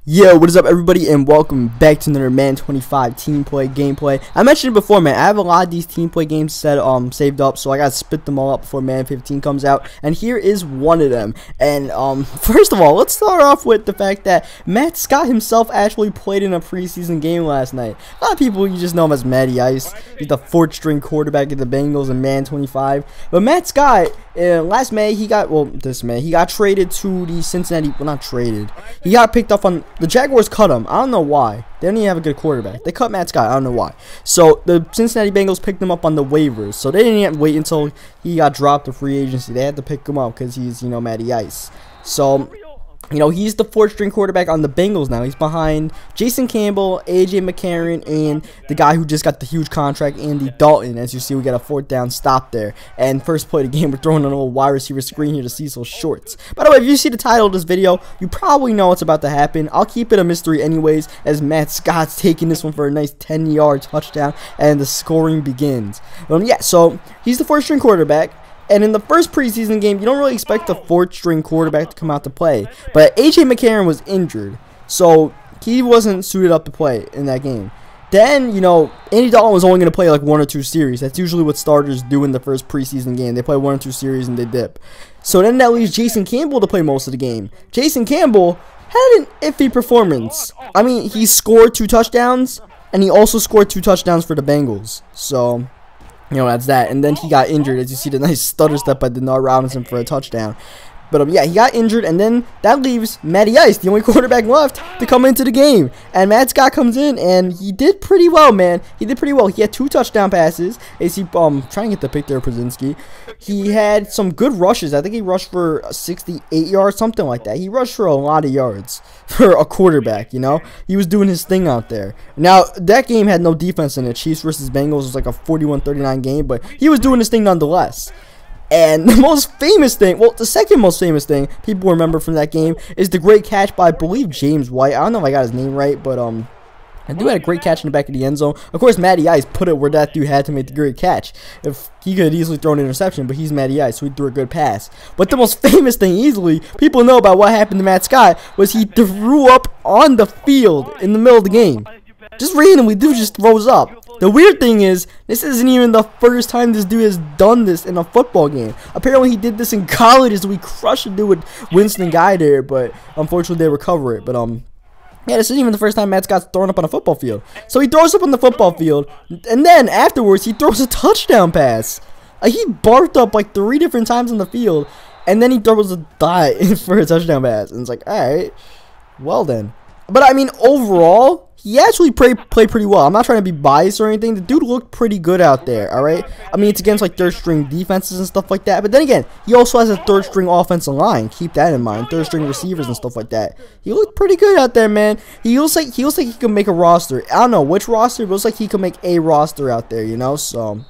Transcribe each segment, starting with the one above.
Yo, what is up everybody, and welcome back to another Madden 25 team play gameplay. I mentioned it before, man, I have a lot of these team play games saved up, so I gotta spit them all up before Madden 15 comes out, and here is one of them. And first of all, let's start off with the fact that Matt Scott himself actually played in a preseason game last night. A lot of people, you just know him as Matty. He's the fourth string quarterback of the Bengals in Madden 25, but Matt Scott, last May, this May, he got traded to the Cincinnati, well, not traded, he got picked up on, the Jaguars cut him. I don't know why. They don't even have a good quarterback. They cut Matt Scott. I don't know why. So the Cincinnati Bengals picked him up on the waivers. So they didn't have to wait until he got dropped to free agency. They had to pick him up because he's, Matty Ice. So, he's the fourth string quarterback on the Bengals now. He's behind Jason Campbell, AJ McCarron, and the guy who just got the huge contract, Andy Dalton. As you see, we got a fourth down stop there. And first play of the game, we're throwing a little wide receiver screen here to Cecil Shorts. By the way, if you see the title of this video, you probably know what's about to happen. I'll keep it a mystery anyways, as Matt Scott's taking this one for a nice 10-yard touchdown, and the scoring begins. Yeah, so he's the fourth string quarterback. And in the first preseason game, you don't really expect the fourth string quarterback to come out to play. But AJ McCarron was injured, so he wasn't suited up to play in that game. Then, Andy Dalton was only going to play like 1 or 2 series. That's usually what starters do in the first preseason game. They play 1 or 2 series and they dip. So then that leaves Jason Campbell to play most of the game. Jason Campbell had an iffy performance. I mean, he scored 2 touchdowns, and he also scored 2 touchdowns for the Bengals. So, that's that. And then he got injured, as you see the nice stutter step by Denard Robinson for a touchdown. But, yeah, he got injured, and then that leaves Matty Ice, the only quarterback left, to come into the game. And Matt Scott comes in, and he did pretty well, man. He did pretty well. He had 2 touchdown passes. As he, trying to get the pick there, Przinski. He had some good rushes. I think he rushed for 68 yards, something like that. He rushed for a lot of yards for a quarterback, He was doing his thing out there. Now, that game had no defense in it. Chiefs versus Bengals was like a 41-39 game, but he was doing his thing nonetheless. And the most famous thing, well, the second most famous thing people remember from that game is the great catch by, I believe, James White. I don't know if I got his name right, but I do had a great catch in the back of the end zone. Of course, Matty Ice put it where that dude had to make the great catch. If he could have easily thrown an interception, but he's Matty Ice, so he threw a good pass. But the most famous thing, easily, people know about what happened to Matt Scott, was he threw up on the field in the middle of the game. Just randomly, dude just throws up. The weird thing is, this isn't even the first time this dude has done this in a football game. Apparently, he did this in college as we crushed a dude with Winston Guy there, but unfortunately, they recover it. But, yeah, this isn't even the first time Matt Scott's thrown up on a football field. So he throws up on the football field, and then afterwards, he throws a touchdown pass. He barked up like 3 different times on the field, and then he throws a dot for a touchdown pass. And it's like, alright, well then. But, I mean, overall, he actually played pretty well. I'm not trying to be biased or anything. The dude looked pretty good out there, alright? I mean, it's against, like, third-string defenses and stuff like that. But then again, he also has a third-string offensive line. Keep that in mind. Third-string receivers and stuff like that. He looked pretty good out there, man. He looks like he could make a roster. I don't know which roster, but it looks like he could make a roster out there, So,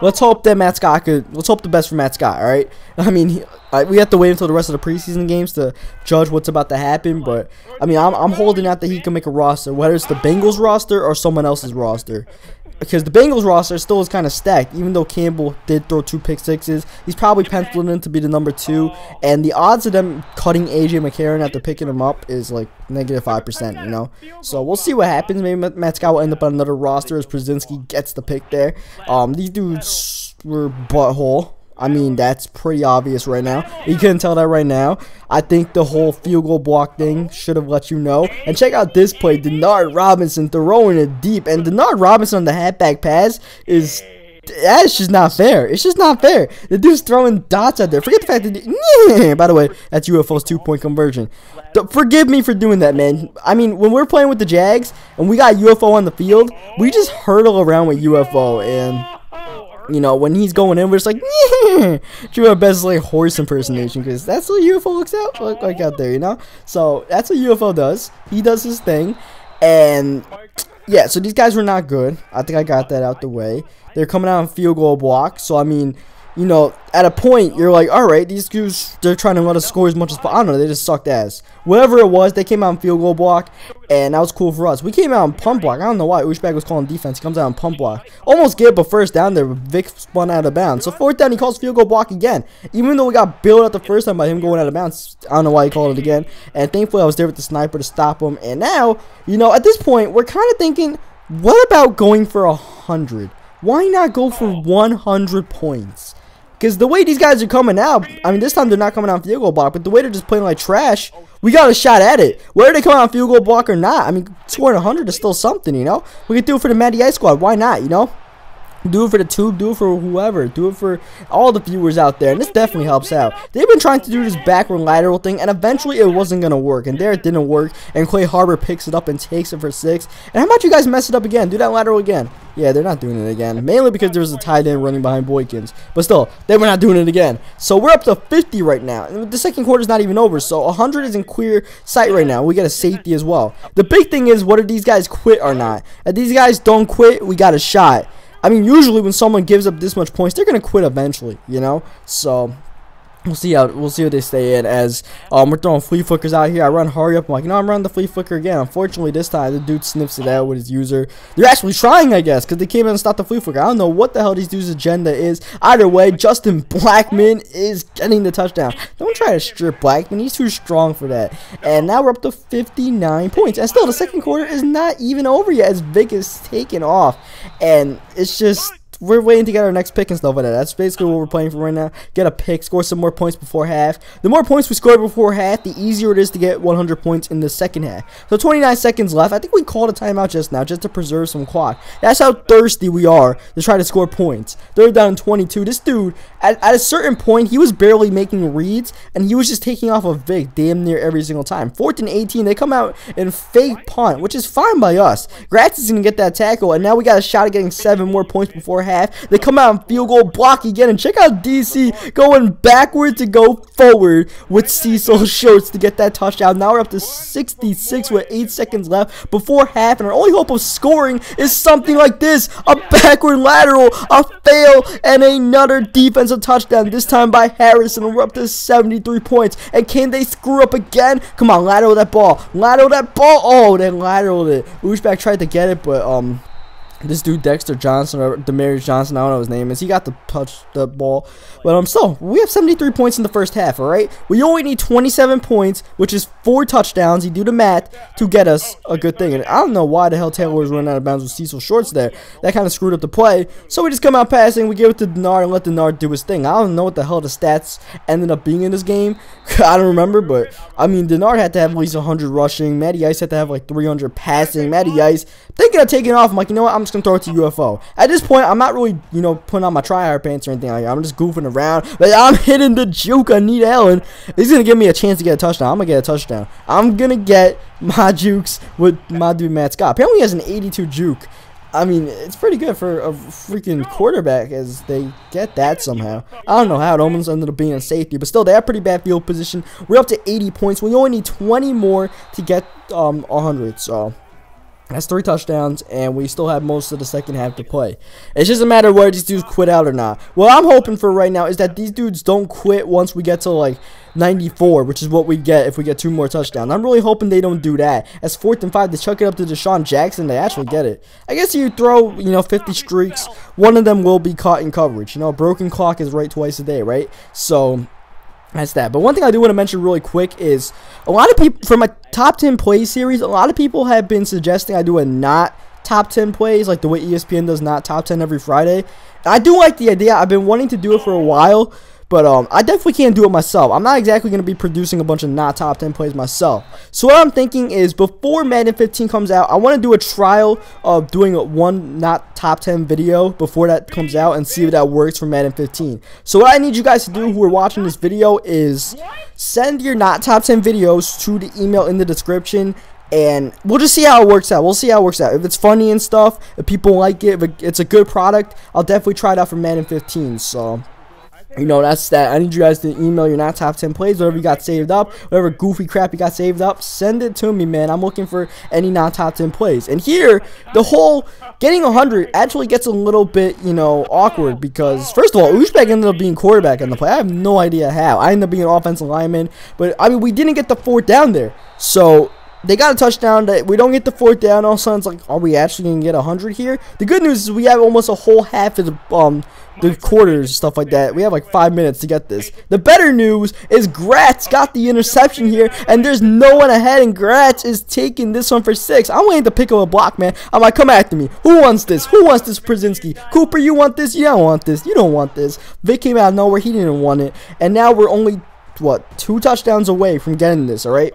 let's hope that let's hope the best for Matt Scott, alright? I mean, we have to wait until the rest of the preseason games to judge what's about to happen, but, I mean, I'm holding out that he can make a roster, whether it's the Bengals roster or someone else's roster. Because the Bengals roster still is kind of stacked, even though Campbell did throw 2 pick sixes. He's probably penciled in to be the number 2, and the odds of them cutting AJ McCarron after picking him up is like -5%, So we'll see what happens. Maybe Matt Scott will end up on another roster as Przinski gets the pick there. These dudes were butthole. I mean, that's pretty obvious right now. You couldn't tell that right now. I think the whole field goal block thing should have let you know. And check out this play. Denard Robinson throwing it deep. And Denard Robinson on the halfback pass that's just not fair. It's just not fair. The dude's throwing dots out there. Forget the fact that... By the way, that's UFO's 2-point conversion. Forgive me for doing that, man. I mean, when we're playing with the Jags and we got UFO on the field, we just hurtle around with UFO. And... when he's going in, we're just like, yeah, do our best like horse impersonation, because that's what UFO looks like out there, So that's what UFO does. He does his thing, and yeah. So these guys were not good. I think I got that out the way. They're coming out on field goal block. So I mean, you know, at a point, you're like, all right, these dudes, they're trying to let us score as much as possible. I don't know, they just sucked ass. Whatever it was, they came out in field goal block, and that was cool for us. We came out in punt block. I don't know why Ushbag was calling defense. He comes out in punt block. Almost gave up a first down there, but Vic spun out of bounds. So fourth down, he calls field goal block again. Even though we got bailed out the first time by him going out of bounds, I don't know why he called it again. And thankfully, I was there with the sniper to stop him. And now, you know, at this point, we're kind of thinking, what about going for 100? Why not go for 100 points? Because the way these guys are coming out, I mean, this time they're not coming out field goal block, but the way they're just playing like trash, we got a shot at it. Whether they come out field goal block or not, I mean, scoring 100 is still something, you know? We could do it for the Matty squad. Why not, you know? Do it for the tube, do it for whoever, do it for all the viewers out there, and this definitely helps out. They've been trying to do this backward lateral thing, and eventually it wasn't going to work, and there it didn't work, and Clay Harbor picks it up and takes it for 6. And how about you guys mess it up again? Do that lateral again. Yeah, they're not doing it again, mainly because there's a tight end running behind Boykins, but still, they were not doing it again. So we're up to 50 right now, and the second quarter is not even over, so 100 is in clear sight right now. We got a safety as well. The big thing is, whether these guys quit or not. If these guys don't quit, we got a shot. I mean, usually when someone gives up this much points, they're gonna quit eventually, you know. So we'll see what they stay in. As we're throwing flea flickers out here. I run hurry up. I'm like, you know, I'm running the flea flicker again. Unfortunately, this time the dude sniffs it out with his user. They're actually trying, I guess, because they came in and stopped the flea flicker. I don't know what the hell these dudes' agenda is. Either way, Justin Blackman is getting the touchdown. Don't try to strip Blackman. He's too strong for that. And now we're up to 59 points. And still, the second quarter is not even over yet as Vic is taking off. And it's just, we're waiting to get our next pick and stuff like that. That's basically what we're playing for right now. Get a pick, score some more points before half. The more points we score before half, the easier it is to get 100 points in the second half. So 29 seconds left. I think we called a timeout just now just to preserve some clock. That's how thirsty we are to try to score points. Third down and 22. This dude, at a certain point, he was barely making reads, and he was just taking off a Vic damn near every single time. 4th and 18, they come out and fake punt, which is fine by us. Gratz is going to get that tackle, and now we got a shot at getting 7 more points before half. They come out and field goal block again, and check out DC going backward to go forward with Cecil Schultz to get that touchdown. Now we're up to 66 with 8 seconds left before half, and our only hope of scoring is something like this: a backward lateral, a fail, and another defensive touchdown, this time by Harrison. And we're up to 73 points. And can they screw up again? Come on, lateral that ball. Lateral that ball. Oh, they lateraled it. Ushbak tried to get it, but this dude Dexter Johnson or Demarius Johnson, I don't know what his name is, he got to touch the ball. But still, we have 73 points in the first half, alright? We only need 27 points, which is 4 touchdowns. You do the math to get us a good thing. And I don't know why the hell Taylor was running out of bounds with Cecil Shorts there. That kind of screwed up the play. So we just come out passing, we give it to Denard and let Denard do his thing. I don't know what the hell the stats ended up being in this game. I don't remember, but I mean, Denard had to have at least 100 rushing. Matty Ice had to have like 300 passing. Matty Ice thinking of taking off. I'm like, you know what? I'm just gonna throw it to UFO. At this point, I'm not really, you know, putting on my try-hard pants or anything like that. I'm just goofing around. But I'm hitting the juke on Need Allen. He's gonna give me a chance to get a touchdown. I'm gonna get a touchdown. I'm gonna get my jukes with my dude Matt Scott. Apparently, he has an 82 juke. I mean, it's pretty good for a freaking quarterback as they get that somehow. I don't know how it almost ended up being a safety, but still, they have pretty bad field position. We're up to 80 points. We only need 20 more to get 100, so that's 3 touchdowns, and we still have most of the second half to play. It's just a matter of whether these dudes quit out or not. What I'm hoping for right now is that these dudes don't quit once we get to, like, 94, which is what we get if we get 2 more touchdowns. I'm really hoping they don't do that. As 4th and 5, they chuck it up to Deshaun Jackson. They actually get it. I guess you throw, you know, 50 streaks, one of them will be caught in coverage. You know, a broken clock is right twice a day, right? So that's that. But one thing I do want to mention really quick is a lot of people, for my top 10 plays series, a lot of people have been suggesting I do a not top 10 plays, like the way ESPN does not top 10 every Friday. And I do like the idea. I've been wanting to do it for a while, but I definitely can't do it myself. I'm not exactly going to be producing a bunch of not top 10 plays myself. So what I'm thinking is, before Madden 15 comes out, I want to do a trial of doing one not top 10 video before that comes out and see if that works for Madden 15. So what I need you guys to do who are watching this video is send your not top 10 videos to the email in the description, and we'll just see how it works out. We'll see how it works out. If it's funny and stuff, if people like it, if it's a good product, I'll definitely try it out for Madden 15. So You know, that's that. I need you guys to email your not top 10 plays, whatever you got saved up, whatever goofy crap you got saved up, send it to me, man. I'm looking for any not top 10 plays. And here, the whole getting 100 actually gets a little bit, you know, awkward because, first of all, Uzbek ended up being quarterback on the play. I have no idea how. I ended up being an offensive lineman, but, I mean, we didn't get the 4th down there. So they got a touchdown. That we don't get the 4th down. All of a sudden, it's like, are we actually going to get 100 here? The good news is we have almost a whole half of the quarters, stuff like that. We have like 5 minutes to get this. The better news is Gratz got the interception here, and there's no one ahead, and Gratz is taking this one for 6. I'm waiting to pick up a block, man. I'm like, come after me. Who wants this? Who wants this, Brzezinski? Cooper, you want this? You don't want this. You don't want this. Vic came out of nowhere. He didn't want it. And now we're only, what, 2 touchdowns away from getting this, all right?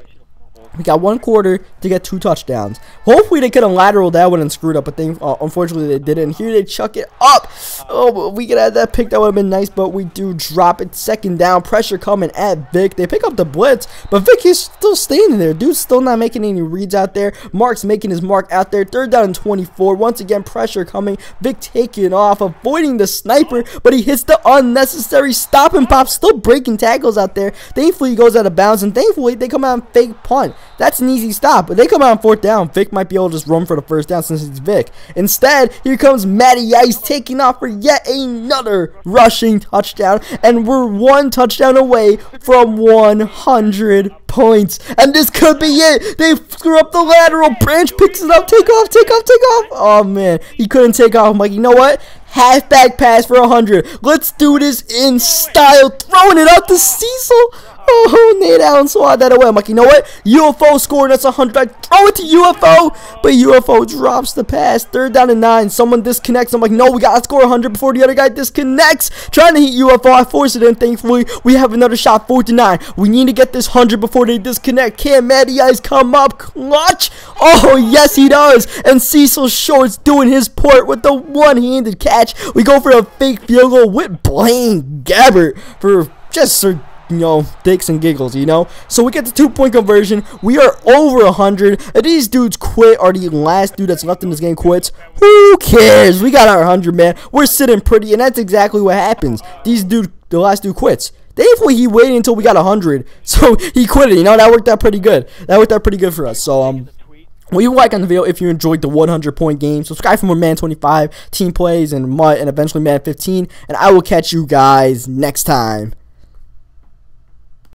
We got 1 quarter to get 2 touchdowns. Hopefully they could have lateraled that one and screwed up, but they, unfortunately they didn't. Here they chuck it up. Oh, we could have that pick. That would have been nice, but we do drop it. 2nd down. Pressure coming at Vic. They pick up the blitz, but Vic is still standing there. Dude's still not making any reads out there. Mark's making his mark out there. 3rd down and 24. Once again, pressure coming. Vic taking off, avoiding the sniper, but he hits the unnecessary stop and pop. Still breaking tackles out there. Thankfully, he goes out of bounds, and thankfully, they come out and fake punt. That's an easy stop, but they come out on 4th down. Vic might be able to just run for the 1st down since it's Vic. Instead, here comes Matty Ice taking off for yet another rushing touchdown, and we're 1 touchdown away from 100 points, and this could be it. They screw up the lateral. Branch picks it up. Take off, take off, take off. Oh, man. He couldn't take off. I'm like, you know what? Halfback pass for 100. Let's do this in style. Throwing it up to Cecil. Oh, Nate Allen swatted that away. I'm like, you know what? UFO scored. That's 100. I throw it to UFO, but UFO drops the pass. 3rd down and 9. Someone disconnects. I'm like, no, we got to score 100 before the other guy disconnects. Trying to hit UFO. I force it in. Thankfully, we have another shot. 4th and 9. We need to get this 100 before they disconnect. Can Matty Ice come up clutch? Oh, yes, he does. And Cecil Short's doing his part with the one-handed catch. We go for a fake field goal with Blaine Gabbert for just you know, dicks and giggles, you know. So we get the 2-point conversion. We are over 100. And these dudes quit, or the last dude that's left in this game quits. Who cares? We got our 100, man. We're sitting pretty, and that's exactly what happens. The last dude quits. Thankfully, he waited until we got 100, so he quit it. You know, that worked out pretty good. That worked out pretty good for us. So, leave a like on the video if you enjoyed the 100-point game. Subscribe for more Madden 25 team plays and eventually Madden 15. And I will catch you guys next time.